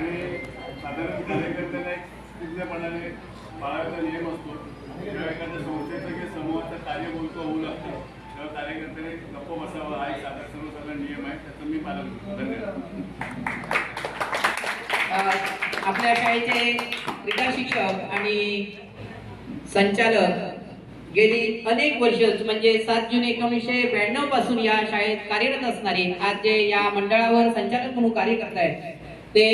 आणि साधारण कार्यकर्त्यांना एक पूर्णपणाने पाळायचा नियम असतो. जेव्हा एखाद्या संस्थेचं किंवा समूहाचं कार्य बोलतो होऊ लागतं तेव्हा कार्यकर्त्याने नको बसावा हा एक सर्वसाधारण नियम आहे, त्याचं मी पालन करतो. धन्यवाद. आपल्या शाळेचे क्रीडा शिक्षक आणि संचालक गेली अनेक वर्ष म्हणजे 7 जून 1992 पासून या शाळेत कार्यरत असणारे आज जे या मंडळावर संचालक म्हणून कार्य करत आहेत ते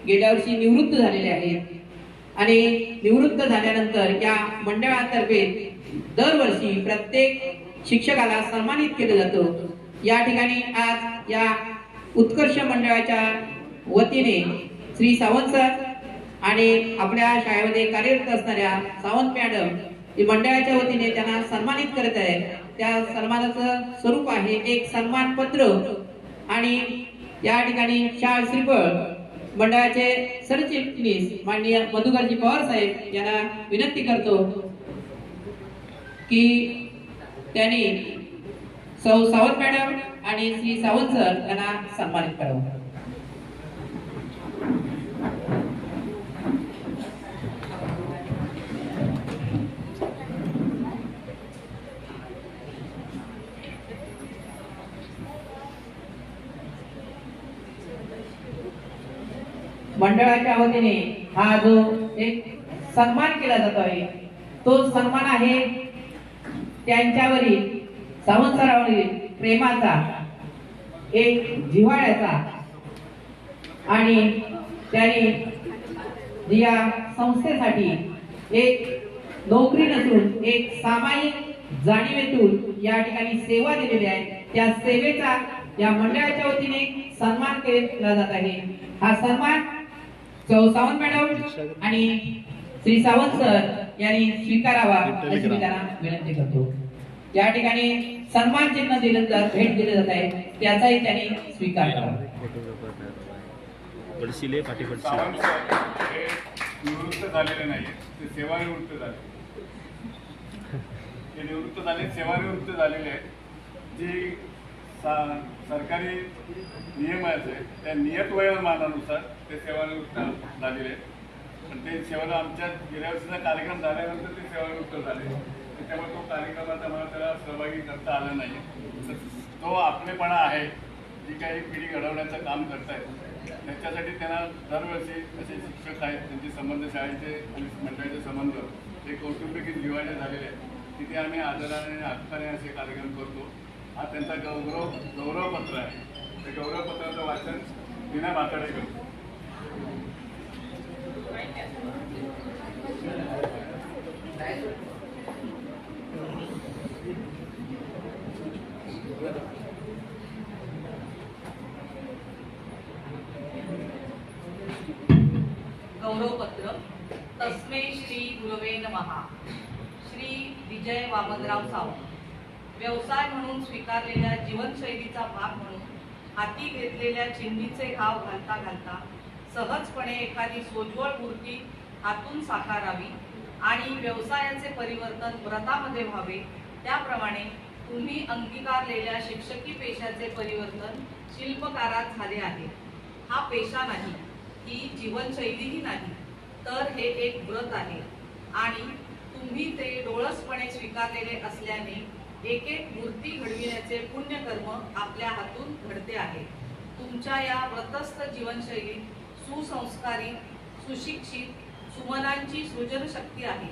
गेल्या वर्षी निवृत्त झालेले आहेत. आणि निवृत्त झाल्यानंतर या मंडळातर्फे दरवर्षी प्रत्येक शिक्षकाला सन्मानित केलं जातं. या ठिकाणी आज या उत्कर्ष मंडळाच्या वतीने श्री सावंत सर आणि आपल्या शाळेमध्ये कार्यरत असणाऱ्या सावंत मॅडम मंडळाच्या वतीने त्यांना सन्मानित करत आहे. त्या सन्मानाचं स्वरूप आहे एक सन्मान पत्र. आणि या ठिकाणी शाळा श्रीफळ मंडळाचे सरचिटणीस माननीय मधुकरजी पवार साहेब यांना विनंती करतो की त्यांनी सौ सावंत मॅडम आणि श्री सावंत सर यांना सन्मानित करावं. मंडळाच्या वतीने हा जो एक सन्मान केला जातो आहे तो सन्मान आहे त्यांच्यावरील सावंत सरांवरील प्रेमाचा, एक जिव्हाळ्याचा आणि त्यांनी या संस्थेसाठी एक नोकरी नसून एक सामायिक जाणीवेतून या ठिकाणी सेवा दिलेली आहे. त्या सेवेचा या मंडळाच्या वतीने सन्मान केला जात आहे. हा सन्मान सावंत मॅडम आणि श्री सावंत सर यांनी स्वीकारावा अशी मी त्यांना विनंती करतो. या ठिकाणी सन्मान चिन्ह दिलं जात भेट दिलं जात आहे त्याचाही त्यांनी स्वीकार करावा. सावंत सर हे निवृत्त झालेले नाही, ते सेवानिवृत्त झाले. ते निवृत्त झाले, सेवानिवृत्त झालेले आहेत. जी सरकारी नियम आहे त्या नियत वयोमानानुसार ते सेवानिवृत्त झालेले आहेत. पण ते सेवेला आमच्या गेल्या वर्षीचा कार्यक्रम झाल्यानंतर ते सेवानिवृत्त झाले. त्यामुळे तो कार्यक्रमात आम्हाला त्याला सहभागी करता आला नाही. तो आपलेपणा आहे जी काही पिढी घडवण्याचं काम करतायत त्याच्यासाठी त्यांना दरवर्षी असे शिक्षक आहेत त्यांचे संबंध शाळेचे आणि मंडळाचे संबंध हे कौटुंबिक जिव्हाळे झालेले आहेत. तिथे आम्ही आदराने आणि हक्काने असे कार्यक्रम करतो. हा त्यांचा गौरवपत्र आहे. त्या गौरवपत्राचं वाचन मीना भाताडे करतो. गौरवपत्र. तस्मै श्री गुरवे नमः. श्री विजय वामनराव सावंत. व्यवसाय म्हणून स्वीकारलेल्या जीवनशैलीचा भाग म्हणून हाती घेतलेल्या चिंधीचे घाव घालता घालता सहजपणे एखादी सोज्वळ मूर्ती हातून साकारावी आणि व्यवसायाचे परिवर्तन व्रतामध्ये व्हावे त्याप्रमाणे तुम्ही अंगीकारलेल्या शिक्षकी पेशाचे परिवर्तन शिल्पकारात झाले आहे. हा पेशा नाही, ही जीवनशैलीही नाही, तर हे एक व्रत आहे आणि तुम्ही ते डोळसपणे स्वीकारलेले असल्याने एक एक मूर्ती घडविण्याचे पुण्यकर्म आपल्या हातून घडते आहे. तुमच्या या व्रतस्थ जीवनशैलीत सुसंस्कारित, सुशिक्षित, सुमनांची सृजनशक्ती आहे.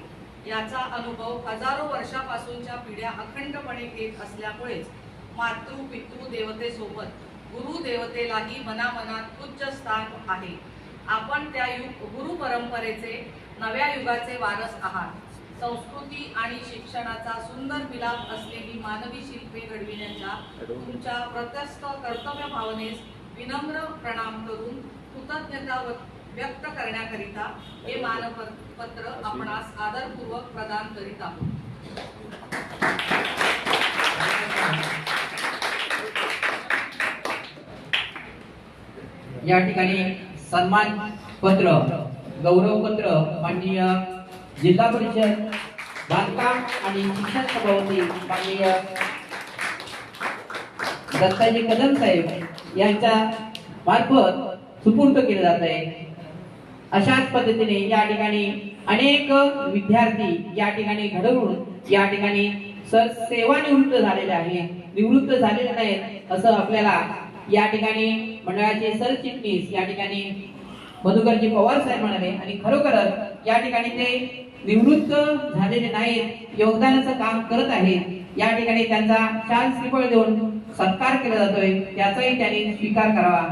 याचा अनुभव हजारो वर्षापासूनच्या पिढ्या अखंडपणे घेत असल्यामुळेच मातृ पितृ देवतेसोबत गुरु देवतेलाही मनामनात उच्च स्थान आहे. आपण त्या गुरु परंपरेचे नव्या युगाचे वारस आहात. संस्कृती आणि शिक्षणाचा सुंदर मिलाप असलेली मानवी शिल्पे घडविण्याच्या तुमच्या प्रत्यस्त कर्तव्य भावनेस विनम्र प्रणाम करून कृतज्ञता व्यक्त करण्याकरिता हे मानपत्र आपणास आदरपूर्वक प्रदान करीत आहोत. या ठिकाणी सन्मान पत्र, गौरव पत्र माननीय जिल्हा परिषद बांधकाम आणि शिक्षण सभापती माननीय दत्ताजी कदम साहेब यांच्या मार्फत सुपूर्द केले जात आहे. अशाच पद्धतीने या ठिकाणी अनेक विद्यार्थी या ठिकाणी घडवून या ठिकाणी सेवानिवृत्त झालेले आहेत, निवृत्त झालेले नाहीत असं आपल्याला या ठिकाणी मंडळाचे सरचिटणीस या ठिकाणी मधुकरजी पवार साहेब म्हणाले. आणि खरोखरच या ठिकाणी ते निवृत्त झालेले नाहीत, योगदानाचं काम करत आहेत. या ठिकाणी त्यांचा शाल श्रीफळ देऊन सत्कार केला जातोय, त्याचाही त्यांनी स्वीकार करावा.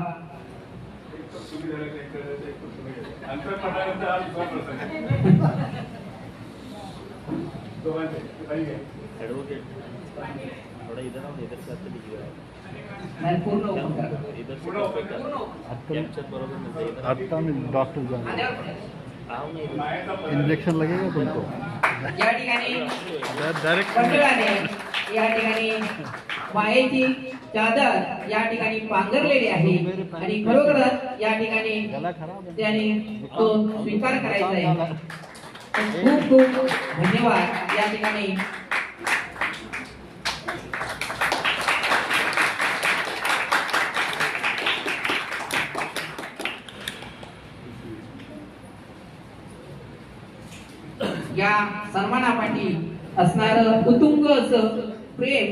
अंतरपटानंतर हा दुसरा प्रसंग आहे. दोघांचे काही घ्या. थोड़ा इधर आओ, इधर से आपको दिखेगा। नाही, पूर्ण open करा. इधर से पूरा open करता है। कैप्चर बरोबर मिलता है इधर। आता मी डॉक्टर जाऊन आल्यावर पडेल. आओ ना इधर। मायेचा परिणाम. इंजेक्शन लगेगा तुमको या ठिकाणी डायरेक्ट मंडळाने या ठिकाणी मायेची चादर या ठिकाणी पांघरलेली आहे आणि खरोखरच या ठिकाणी गला खराब है त्याने तो स्वीकार करायचा आहे. खूप खूप धन्यवाद. या ठिकाणी या सन्मानापाठी असणारं उत्तुंग असं प्रेम,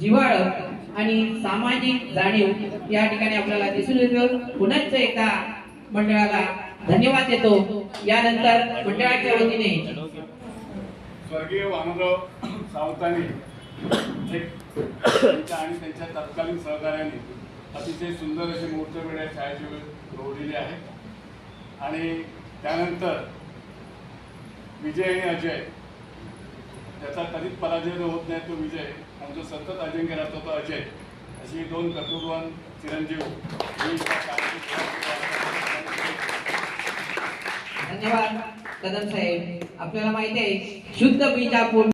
जिव्हाळं आणि सामाजिक जाणीव या ठिकाणी आपल्याला दिसून येतं. पुन्हा एकदा मंडळाला धन्यवाद देतो. यानंतर मंडळाच्या वतीने स्वर्गीय वामनराव सावंतांनी त्यांच्या आणि त्यांच्या तत्कालीन सहकार्याने अतिशय सुंदर असे मूर्तवेड्या छायाचित्र जोडलेले आहेत. आणि त्यानंतर विजय आणि अजय, त्याचा कधीच पराजय जो होत नाही तो विजय, आणि जो सतत अजिंक्य राहतो तो अजय, अशी दोन कर्तृत्ववान चिरंजीव ही धन्यवाद कदम साहेब. आपल्याला माहिती आहे शुद्ध बीजापूर